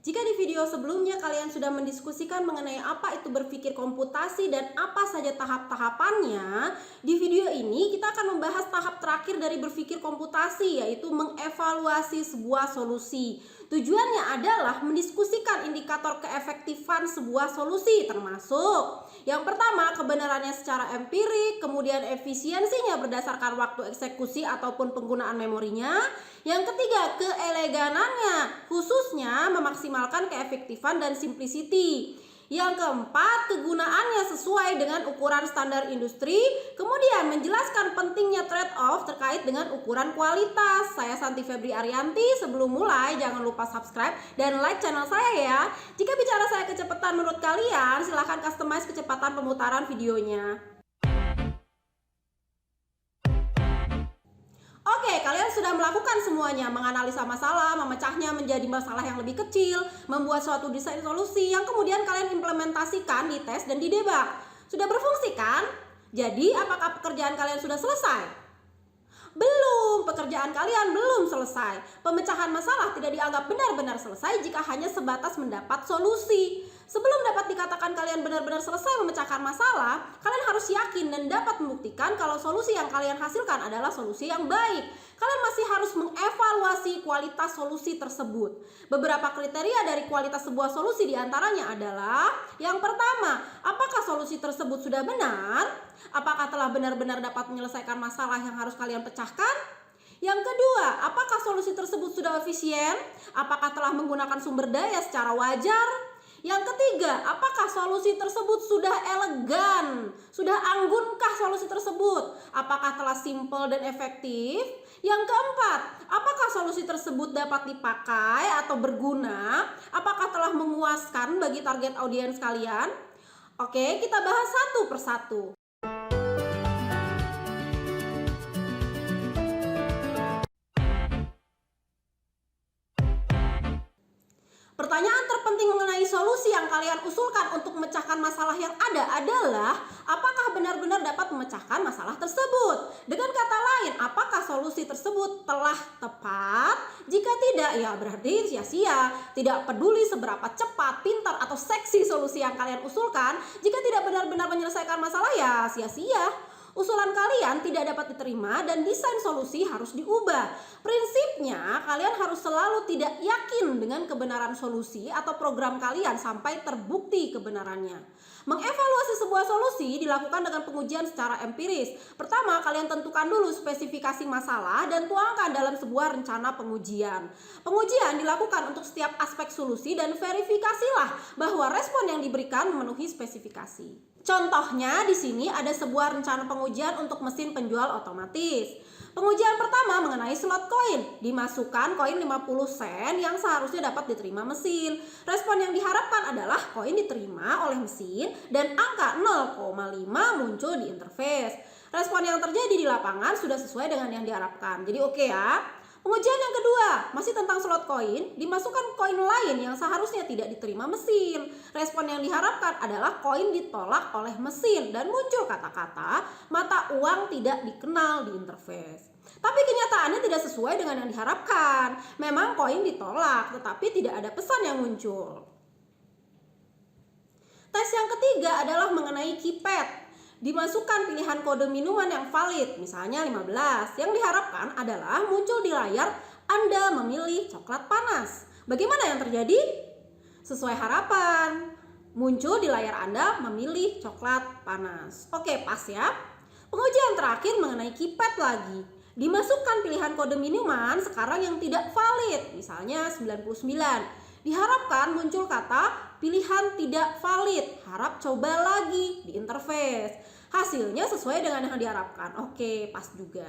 Jika di video sebelumnya kalian sudah mendiskusikan mengenai apa itu berpikir komputasi dan apa saja tahap-tahapannya, di video ini kita akan membahas tahap terakhir dari berpikir komputasi, yaitu mengevaluasi sebuah solusi. Tujuannya adalah mendiskusikan indikator keefektifan sebuah solusi, termasuk yang pertama kebenarannya secara empirik, kemudian efisiensinya berdasarkan waktu eksekusi ataupun penggunaan memorinya. Yang ketiga, keeleganannya, khususnya memaksimalkan keefektifan dan simplicity. Yang keempat, kegunaannya sesuai dengan ukuran standar industri. Kemudian menjelaskan pentingnya trade-off terkait dengan ukuran kualitas. Saya Santi Febri Arianti. Sebelum mulai, jangan lupa subscribe dan like channel saya ya. Jika bicara saya kecepatan menurut kalian, silahkan customize kecepatan pemutaran videonya. Oke, kalian sudah melakukan semuanya, menganalisa masalah, memecahnya menjadi masalah yang lebih kecil, membuat suatu desain solusi yang kemudian kalian implementasikan, dites, dan didebak. Sudah berfungsi kan? Jadi, apakah pekerjaan kalian sudah selesai? Belum, pekerjaan kalian belum selesai. Pemecahan masalah tidak dianggap benar-benar selesai jika hanya sebatas mendapat solusi. Sebelum dapat dikatakan kalian benar-benar selesai memecahkan masalah, kalian harus yakin dan dapat membuktikan kalau solusi yang kalian hasilkan adalah solusi yang baik. Kalian masih harus mengevaluasi kualitas solusi tersebut. Beberapa kriteria dari kualitas sebuah solusi diantaranya adalah: yang pertama, apakah solusi tersebut sudah benar? Apakah telah benar-benar dapat menyelesaikan masalah yang harus kalian pecahkan? Yang kedua, apakah solusi tersebut sudah efisien? Apakah telah menggunakan sumber daya secara wajar? Yang ketiga, apakah solusi tersebut sudah elegan? Sudah anggunkah solusi tersebut? Apakah telah simpel dan efektif? Yang keempat, apakah solusi tersebut dapat dipakai atau berguna? Apakah telah memuaskan bagi target audiens kalian? Oke, kita bahas satu persatu. Pertanyaan terpenting mengenai solusi yang kalian usulkan untuk memecahkan masalah yang ada adalah: apakah benar-benar dapat memecahkan masalah tersebut? Dengan kata lain, apakah solusi tersebut telah tepat? Jika tidak, ya berarti sia-sia. Tidak peduli seberapa cepat, pintar, atau seksi solusi yang kalian usulkan, jika tidak benar-benar menyelesaikan masalah, ya sia-sia. Usulan kalian tidak dapat diterima dan desain solusi harus diubah. Prinsipnya, kalian harus selalu tidak yakin dengan kebenaran solusi atau program kalian sampai terbukti kebenarannya. Mengevaluasi sebuah solusi dilakukan dengan pengujian secara empiris. Pertama, kalian tentukan dulu spesifikasi masalah dan tuangkan dalam sebuah rencana pengujian. Pengujian dilakukan untuk setiap aspek solusi dan verifikasilah bahwa respon yang diberikan memenuhi spesifikasi. Contohnya di sini ada sebuah rencana pengujian untuk mesin penjual otomatis. Pengujian pertama mengenai slot koin. Dimasukkan koin 50 sen yang seharusnya dapat diterima mesin. Respon yang diharapkan adalah koin diterima oleh mesin dan angka 0,5 muncul di interface. Respon yang terjadi di lapangan sudah sesuai dengan yang diharapkan. Jadi oke ya. Pengujian yang kedua masih tentang slot koin. Dimasukkan koin lain yang seharusnya tidak diterima mesin. Respon yang diharapkan adalah koin ditolak oleh mesin dan muncul kata-kata mata uang tidak dikenal di interface. Tapi kenyataannya tidak sesuai dengan yang diharapkan. Memang koin ditolak, tetapi tidak ada pesan yang muncul. Tes yang ketiga adalah mengenai keypad. Dimasukkan pilihan kode minuman yang valid, misalnya 15. Yang diharapkan adalah muncul di layar Anda memilih coklat panas. Bagaimana yang terjadi? Sesuai harapan, muncul di layar Anda memilih coklat panas. Oke, pas ya. Pengujian terakhir mengenai keypad lagi. Dimasukkan pilihan kode minuman sekarang yang tidak valid, misalnya 99. Diharapkan muncul kata pilihan tidak valid, harap coba lagi di interface. Hasilnya sesuai dengan yang diharapkan. Oke, pas juga.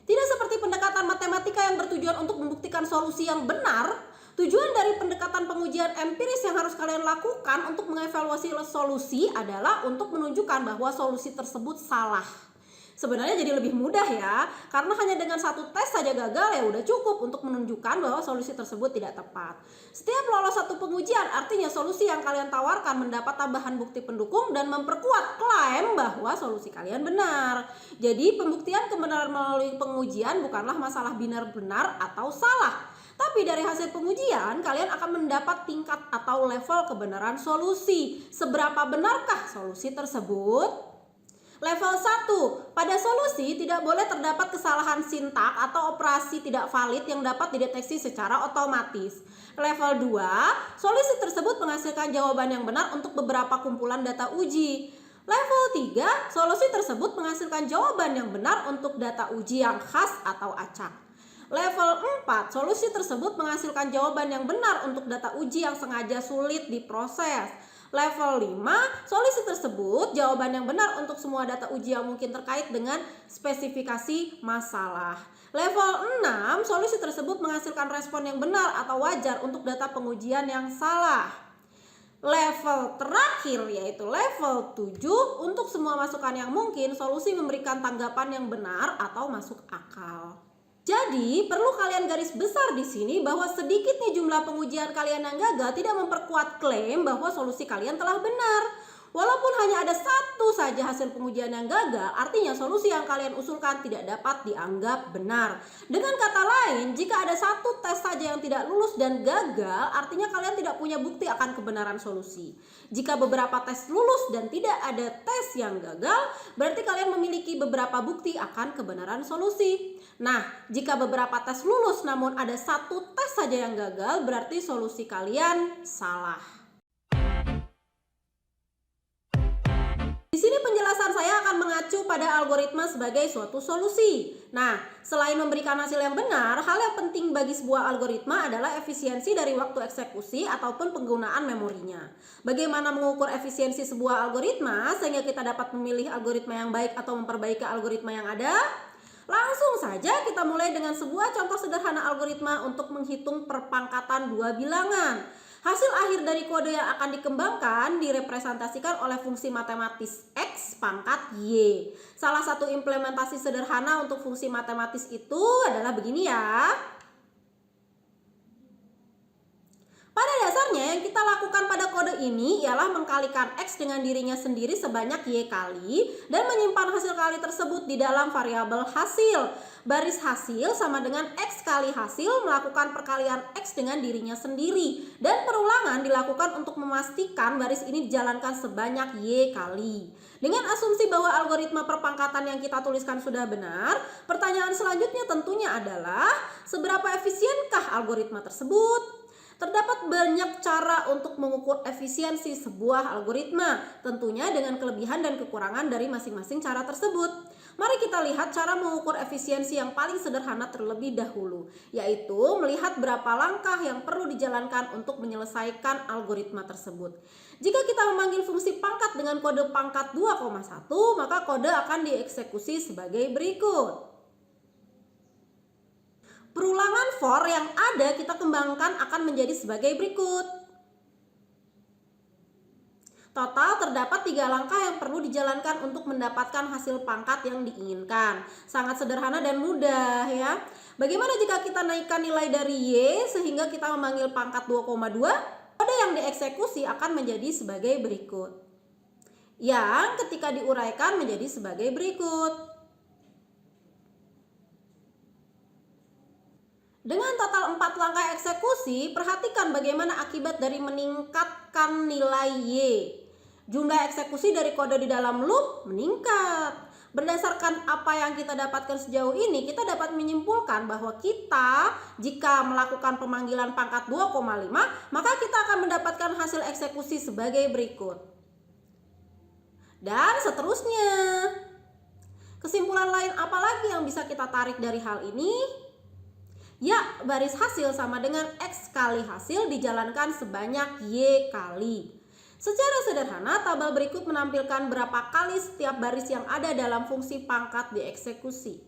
Tidak seperti pendekatan matematika yang bertujuan untuk membuktikan solusi yang benar. Tujuan dari pendekatan pengujian empiris yang harus kalian lakukan untuk mengevaluasi solusi adalah untuk menunjukkan bahwa solusi tersebut salah. Sebenarnya jadi lebih mudah ya, karena hanya dengan satu tes saja gagal ya udah cukup untuk menunjukkan bahwa solusi tersebut tidak tepat. Setiap lolos satu pengujian artinya solusi yang kalian tawarkan mendapat tambahan bukti pendukung dan memperkuat klaim bahwa solusi kalian benar. Jadi pembuktian kebenaran melalui pengujian bukanlah masalah benar-benar atau salah, Tapi dari hasil pengujian, kalian akan mendapat tingkat atau level kebenaran solusi. Seberapa benarkah solusi tersebut? Level 1, pada solusi tidak boleh terdapat kesalahan sintak atau operasi tidak valid yang dapat dideteksi secara otomatis. Level 2, solusi tersebut menghasilkan jawaban yang benar untuk beberapa kumpulan data uji. Level 3, solusi tersebut menghasilkan jawaban yang benar untuk data uji yang khas atau acak. Level 4, solusi tersebut menghasilkan jawaban yang benar untuk data uji yang sengaja sulit diproses. Level 5, solusi tersebut jawaban yang benar untuk semua data uji yang mungkin terkait dengan spesifikasi masalah. Level 6, solusi tersebut menghasilkan respon yang benar atau wajar untuk data pengujian yang salah. Level terakhir yaitu level 7, untuk semua masukan yang mungkin, solusi memberikan tanggapan yang benar atau masuk akal. Jadi, perlu kalian garis besar di sini bahwa sedikitnya jumlah pengujian kalian yang gagal tidak memperkuat klaim bahwa solusi kalian telah benar. Walaupun hanya ada satu saja hasil pengujian yang gagal, artinya solusi yang kalian usulkan tidak dapat dianggap benar. Dengan kata lain, jika ada satu tes saja yang tidak lulus dan gagal, artinya kalian tidak punya bukti akan kebenaran solusi. Jika beberapa tes lulus dan tidak ada tes yang gagal, berarti kalian memiliki beberapa bukti akan kebenaran solusi. Nah, jika beberapa tes lulus namun ada satu tes saja yang gagal, berarti solusi kalian salah. Di sini penjelasan saya akan mengacu pada algoritma sebagai suatu solusi. Nah, selain memberikan hasil yang benar, hal yang penting bagi sebuah algoritma adalah efisiensi dari waktu eksekusi ataupun penggunaan memorinya. Bagaimana mengukur efisiensi sebuah algoritma sehingga kita dapat memilih algoritma yang baik atau memperbaiki algoritma yang ada? Langsung saja kita mulai dengan sebuah contoh sederhana algoritma untuk menghitung perpangkatan dua bilangan. Hasil akhir dari kode yang akan dikembangkan direpresentasikan oleh fungsi matematis X pangkat Y. Salah satu implementasi sederhana untuk fungsi matematis itu adalah begini ya. Pada dasarnya yang kita lakukan pada kode ini ialah mengkalikan X dengan dirinya sendiri sebanyak Y kali dan menyimpan hasil kali tersebut di dalam variabel hasil. Baris hasil sama dengan X kali hasil melakukan perkalian X dengan dirinya sendiri. Dan perulangan dilakukan untuk memastikan baris ini dijalankan sebanyak Y kali. Dengan asumsi bahwa algoritma perpangkatan yang kita tuliskan sudah benar, pertanyaan selanjutnya tentunya adalah seberapa efisienkah algoritma tersebut? Terdapat banyak cara untuk mengukur efisiensi sebuah algoritma, tentunya dengan kelebihan dan kekurangan dari masing-masing cara tersebut. Mari kita lihat cara mengukur efisiensi yang paling sederhana terlebih dahulu, yaitu melihat berapa langkah yang perlu dijalankan untuk menyelesaikan algoritma tersebut. Jika kita memanggil fungsi pangkat dengan kode pangkat 2,1, maka kode akan dieksekusi sebagai berikut. Perulangan for yang ada kita kembangkan akan menjadi sebagai berikut. Total terdapat 3 langkah yang perlu dijalankan untuk mendapatkan hasil pangkat yang diinginkan. Sangat sederhana dan mudah ya. Bagaimana jika kita naikkan nilai dari Y sehingga kita memanggil pangkat 2,2? Kode yang dieksekusi akan menjadi sebagai berikut. Yang ketika diuraikan menjadi sebagai berikut. Dengan total 4 langkah eksekusi, perhatikan bagaimana akibat dari meningkatkan nilai Y. Jumlah eksekusi dari kode di dalam loop meningkat. Berdasarkan apa yang kita dapatkan sejauh ini, kita dapat menyimpulkan bahwa kita jika melakukan pemanggilan pangkat 2,5, maka kita akan mendapatkan hasil eksekusi sebagai berikut. Dan seterusnya. Kesimpulan lain apa lagi yang bisa kita tarik dari hal ini? Ya, baris hasil sama dengan X kali hasil dijalankan sebanyak Y kali. Secara sederhana, tabel berikut menampilkan berapa kali setiap baris yang ada dalam fungsi pangkat dieksekusi.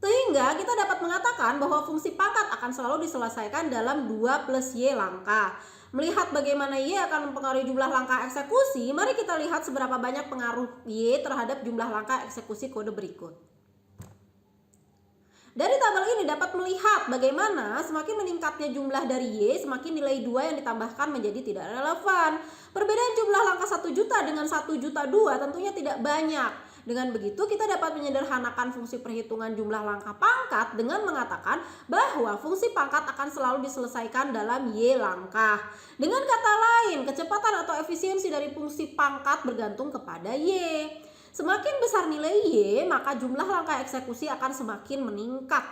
Sehingga kita dapat mengatakan bahwa fungsi pangkat akan selalu diselesaikan dalam 2 plus Y langkah. Melihat bagaimana Y akan mempengaruhi jumlah langkah eksekusi, mari kita lihat seberapa banyak pengaruh Y terhadap jumlah langkah eksekusi kode berikut. Dari tabel ini dapat melihat bagaimana semakin meningkatnya jumlah dari Y, semakin nilai 2 yang ditambahkan menjadi tidak relevan. Perbedaan jumlah langkah 1 juta dengan 1 juta 2 tentunya tidak banyak. Dengan begitu kita dapat menyederhanakan fungsi perhitungan jumlah langkah pangkat dengan mengatakan bahwa fungsi pangkat akan selalu diselesaikan dalam Y langkah. Dengan kata lain, kecepatan atau efisiensi dari fungsi pangkat bergantung kepada Y. Semakin besar nilai Y, maka jumlah langkah eksekusi akan semakin meningkat.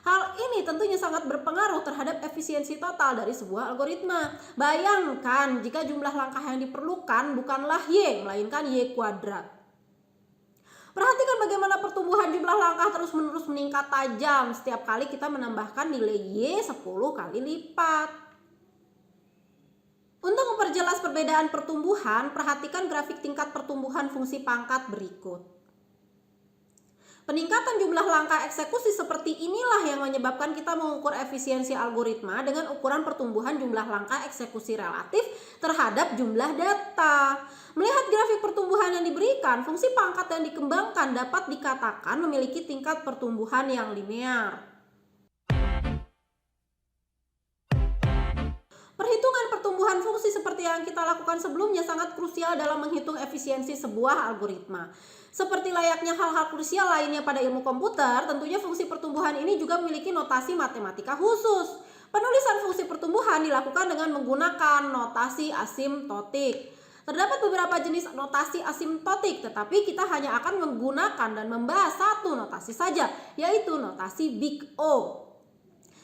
Hal ini tentunya sangat berpengaruh terhadap efisiensi total dari sebuah algoritma. Bayangkan jika jumlah langkah yang diperlukan bukanlah Y, melainkan Y kuadrat. Perhatikan bagaimana pertumbuhan jumlah langkah terus-menerus meningkat tajam setiap kali kita menambahkan nilai Y 10 kali lipat. Untuk memperjelas perbedaan pertumbuhan, perhatikan grafik tingkat pertumbuhan fungsi pangkat berikut. Peningkatan jumlah langkah eksekusi seperti inilah yang menyebabkan kita mengukur efisiensi algoritma dengan ukuran pertumbuhan jumlah langkah eksekusi relatif terhadap jumlah data. Melihat grafik pertumbuhan yang diberikan, fungsi pangkat yang dikembangkan dapat dikatakan memiliki tingkat pertumbuhan yang linear. Perhitungan pertumbuhan fungsi seperti yang kita lakukan sebelumnya sangat krusial dalam menghitung efisiensi sebuah algoritma. Seperti layaknya hal-hal krusial lainnya pada ilmu komputer, tentunya fungsi pertumbuhan ini juga memiliki notasi matematika khusus. Penulisan fungsi pertumbuhan dilakukan dengan menggunakan notasi asimptotik. Terdapat beberapa jenis notasi asimptotik, tetapi kita hanya akan menggunakan dan membahas satu notasi saja, yaitu notasi Big O.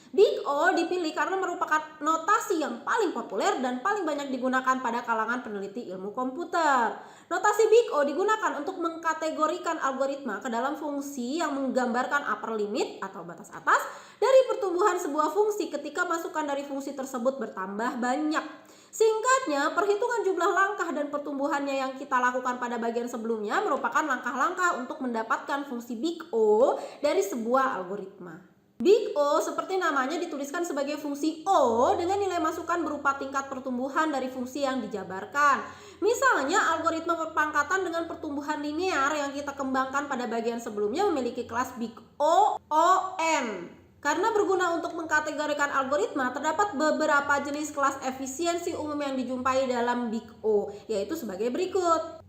Big O dipilih karena merupakan notasi yang paling populer dan paling banyak digunakan pada kalangan peneliti ilmu komputer. Notasi Big O digunakan untuk mengkategorikan algoritma ke dalam fungsi yang menggambarkan upper limit atau batas atas dari pertumbuhan sebuah fungsi ketika masukan dari fungsi tersebut bertambah banyak. Singkatnya, perhitungan jumlah langkah dan pertumbuhannya yang kita lakukan pada bagian sebelumnya merupakan langkah-langkah untuk mendapatkan fungsi Big O dari sebuah algoritma. Big O seperti namanya dituliskan sebagai fungsi O dengan nilai masukan berupa tingkat pertumbuhan dari fungsi yang dijabarkan. Misalnya algoritma perpangkatan dengan pertumbuhan linear yang kita kembangkan pada bagian sebelumnya memiliki kelas Big O, O, N. Karena berguna untuk mengkategorikan algoritma, terdapat beberapa jenis kelas efisiensi umum yang dijumpai dalam Big O, yaitu sebagai berikut.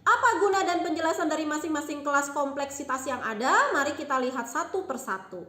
Apa guna dan penjelasan dari masing-masing kelas kompleksitas yang ada? Mari kita lihat satu persatu.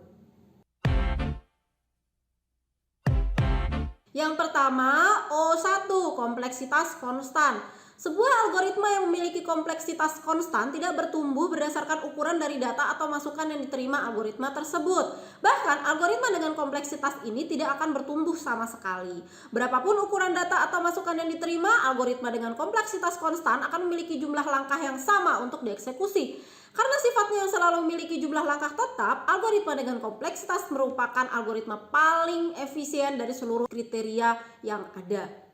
Yang pertama, O1, kompleksitas konstan. Sebuah algoritma yang memiliki kompleksitas konstan tidak bertumbuh berdasarkan ukuran dari data atau masukan yang diterima algoritma tersebut. Bahkan, algoritma dengan kompleksitas ini tidak akan bertumbuh sama sekali. Berapapun ukuran data atau masukan yang diterima, algoritma dengan kompleksitas konstan akan memiliki jumlah langkah yang sama untuk dieksekusi. Karena sifatnya yang selalu memiliki jumlah langkah tetap, algoritma dengan kompleksitas merupakan algoritma paling efisien dari seluruh kriteria yang ada.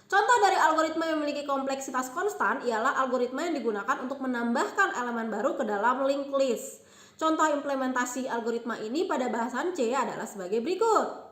Contoh dari algoritma yang memiliki kompleksitas konstan ialah algoritma yang digunakan untuk menambahkan elemen baru ke dalam linked list. Contoh implementasi algoritma ini pada bahasan C adalah sebagai berikut.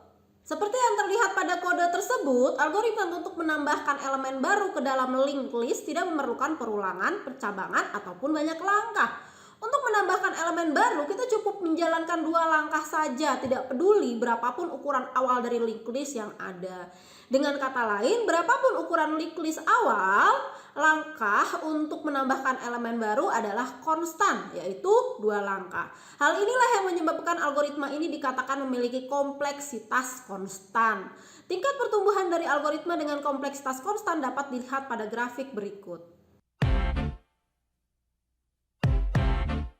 Seperti yang terlihat pada kode tersebut, algoritma untuk menambahkan elemen baru ke dalam linked list tidak memerlukan perulangan, percabangan, ataupun banyak langkah. Untuk menambahkan elemen baru, kita cukup menjalankan 2 langkah saja, tidak peduli berapapun ukuran awal dari linked list yang ada. Dengan kata lain, berapapun ukuran linked list awal, langkah untuk menambahkan elemen baru adalah konstan, yaitu 2 langkah. Hal inilah yang menyebabkan algoritma ini dikatakan memiliki kompleksitas konstan. Tingkat pertumbuhan dari algoritma dengan kompleksitas konstan dapat dilihat pada grafik berikut.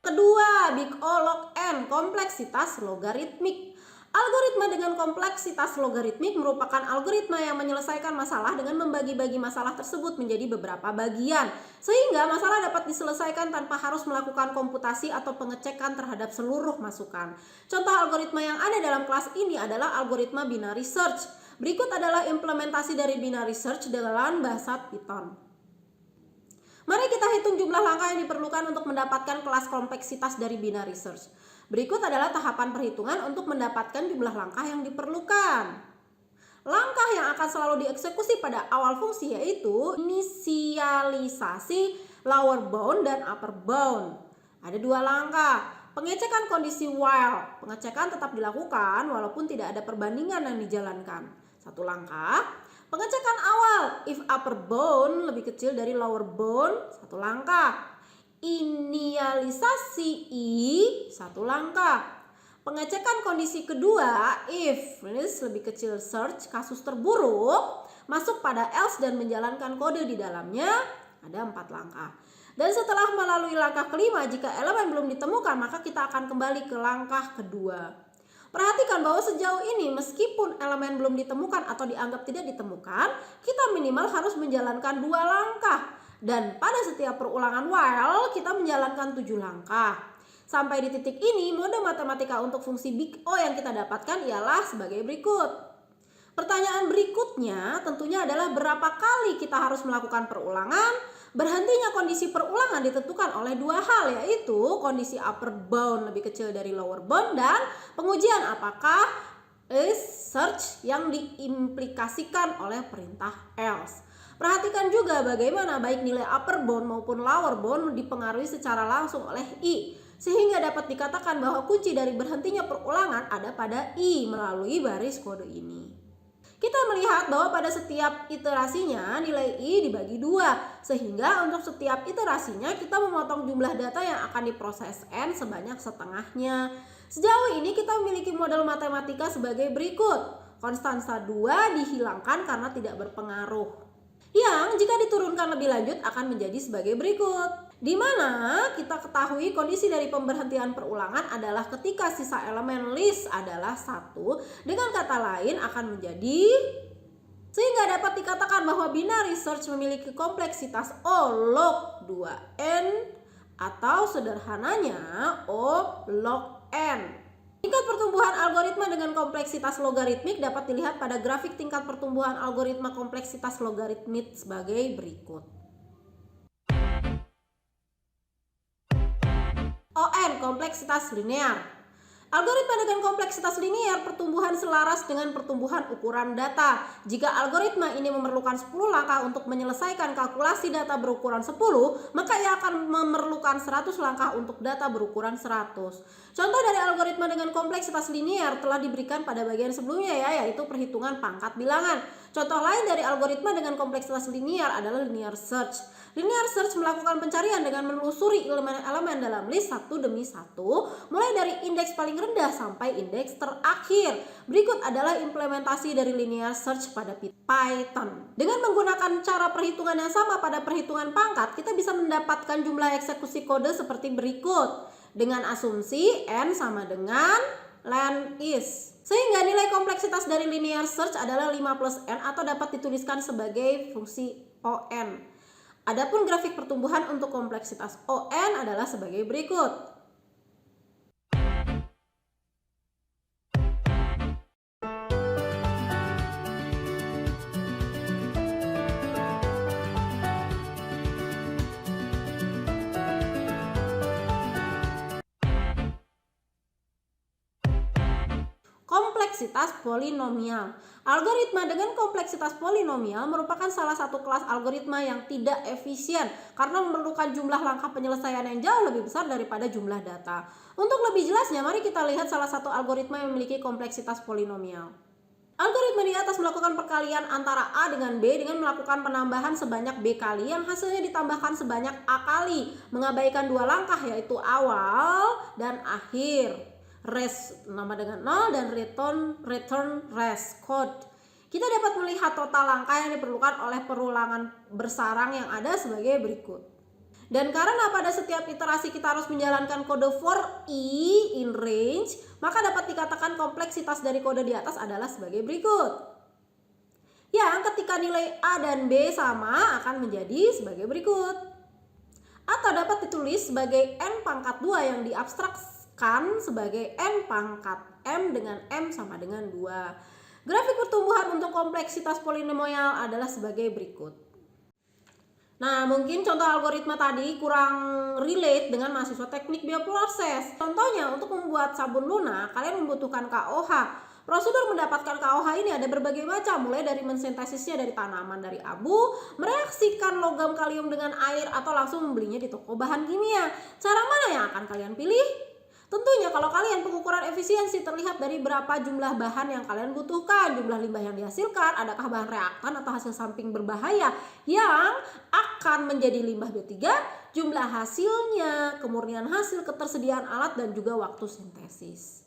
Kedua, Big O log n, kompleksitas logaritmik. Algoritma dengan kompleksitas logaritmik merupakan algoritma yang menyelesaikan masalah dengan membagi-bagi masalah tersebut menjadi beberapa bagian, sehingga masalah dapat diselesaikan tanpa harus melakukan komputasi atau pengecekan terhadap seluruh masukan. Contoh algoritma yang ada dalam kelas ini adalah algoritma binary search. Berikut adalah implementasi dari binary search dalam bahasa Python. Mari kita hitung jumlah langkah yang diperlukan untuk mendapatkan kelas kompleksitas dari binary search. Berikut adalah tahapan perhitungan untuk mendapatkan jumlah langkah yang diperlukan. Langkah yang akan selalu dieksekusi pada awal fungsi yaitu inisialisasi lower bound dan upper bound. Ada 2 langkah. Pengecekan kondisi while. Pengecekan tetap dilakukan walaupun tidak ada perbandingan yang dijalankan. 1 langkah. Pengecekan awal, if upper bound lebih kecil dari lower bound, 1 langkah. Inialisasi I 1 langkah. Pengecekan kondisi kedua, if list lebih kecil search kasus terburuk, masuk pada else dan menjalankan kode di dalamnya, ada 4 langkah. Dan setelah melalui langkah kelima, jika elemen belum ditemukan, maka kita akan kembali ke langkah kedua. Perhatikan bahwa sejauh ini meskipun elemen belum ditemukan atau dianggap tidak ditemukan, kita minimal harus menjalankan 2 langkah. Dan pada setiap perulangan while, kita menjalankan 7 langkah. Sampai di titik ini, mode matematika untuk fungsi big O yang kita dapatkan ialah sebagai berikut. Pertanyaan berikutnya tentunya adalah berapa kali kita harus melakukan perulangan. Berhentinya kondisi perulangan ditentukan oleh 2 hal, yaitu kondisi upper bound lebih kecil dari lower bound dan pengujian apakah is search yang diimplikasikan oleh perintah else. Perhatikan juga bagaimana baik nilai upper bound maupun lower bound dipengaruhi secara langsung oleh I. Sehingga dapat dikatakan bahwa kunci dari berhentinya perulangan ada pada I melalui baris kode ini. Kita melihat bahwa pada setiap iterasinya nilai I dibagi 2. Sehingga untuk setiap iterasinya kita memotong jumlah data yang akan diproses N sebanyak setengahnya. Sejauh ini kita memiliki model matematika sebagai berikut. Konstansa 2 dihilangkan karena tidak berpengaruh. Yang jika diturunkan lebih lanjut akan menjadi sebagai berikut. Di mana kita ketahui kondisi dari pemberhentian perulangan adalah ketika sisa elemen list adalah 1, dengan kata lain akan menjadi, sehingga dapat dikatakan bahwa binary search memiliki kompleksitas O log 2n atau sederhananya O log n. Tingkat pertumbuhan algoritma dengan kompleksitas logaritmik dapat dilihat pada grafik tingkat pertumbuhan algoritma kompleksitas logaritmik sebagai berikut. ON kompleksitas linear. Algoritma dengan kompleksitas linear pertumbuhan selaras dengan pertumbuhan ukuran data. Jika algoritma ini memerlukan 10 langkah untuk menyelesaikan kalkulasi data berukuran 10, maka ia akan memerlukan 100 langkah untuk data berukuran 100. Contoh dari algoritma dengan kompleksitas linear telah diberikan pada bagian sebelumnya yaitu perhitungan pangkat bilangan. Contoh lain dari algoritma dengan kompleksitas linear adalah linear search. Linear search melakukan pencarian dengan menelusuri elemen-elemen dalam list satu demi satu, mulai dari indeks paling rendah sampai indeks terakhir. Berikut adalah implementasi dari linear search pada Python. Dengan menggunakan cara perhitungan yang sama pada perhitungan pangkat, kita bisa mendapatkan jumlah eksekusi kode seperti berikut. Dengan asumsi n sama dengan len is. Sehingga nilai kompleksitas dari linear search adalah 5 plus n atau dapat dituliskan sebagai fungsi on. Adapun grafik pertumbuhan untuk kompleksitas ON adalah sebagai berikut. Kompleksitas polinomial. Algoritma dengan kompleksitas polinomial merupakan salah satu kelas algoritma yang tidak efisien karena memerlukan jumlah langkah penyelesaian yang jauh lebih besar daripada jumlah data. Untuk lebih jelasnya, mari kita lihat salah satu algoritma yang memiliki kompleksitas polinomial. Algoritma di atas melakukan perkalian antara A dengan B dengan melakukan penambahan sebanyak B kali yang hasilnya ditambahkan sebanyak A kali, mengabaikan 2 langkah yaitu awal dan akhir. Res nama dengan 0 dan return res code. Kita dapat melihat total langkah yang diperlukan oleh perulangan bersarang yang ada sebagai berikut. Dan karena pada setiap iterasi kita harus menjalankan kode for I in range, maka dapat dikatakan kompleksitas dari kode di atas adalah sebagai berikut. Yang ketika nilai A dan B sama akan menjadi sebagai berikut. Atau dapat ditulis sebagai n pangkat 2 yang diabstraksikan sebagai n pangkat m dengan m sama dengan 2. Grafik pertumbuhan untuk kompleksitas polinomial adalah sebagai berikut. Nah, mungkin contoh algoritma tadi kurang relate dengan mahasiswa teknik bioproses. Contohnya, untuk membuat sabun lunak, kalian membutuhkan KOH. Prosedur mendapatkan KOH ini ada berbagai macam, mulai dari mensintesisnya dari tanaman dari abu, mereaksikan logam kalium dengan air, atau langsung membelinya di toko bahan kimia. Cara mana yang akan kalian pilih? Tentunya kalau kalian pengukuran efisiensi terlihat dari berapa jumlah bahan yang kalian butuhkan, jumlah limbah yang dihasilkan, adakah bahan reaktan atau hasil samping berbahaya yang akan menjadi limbah B3, jumlah hasilnya, kemurnian hasil, ketersediaan alat, dan juga waktu sintesis.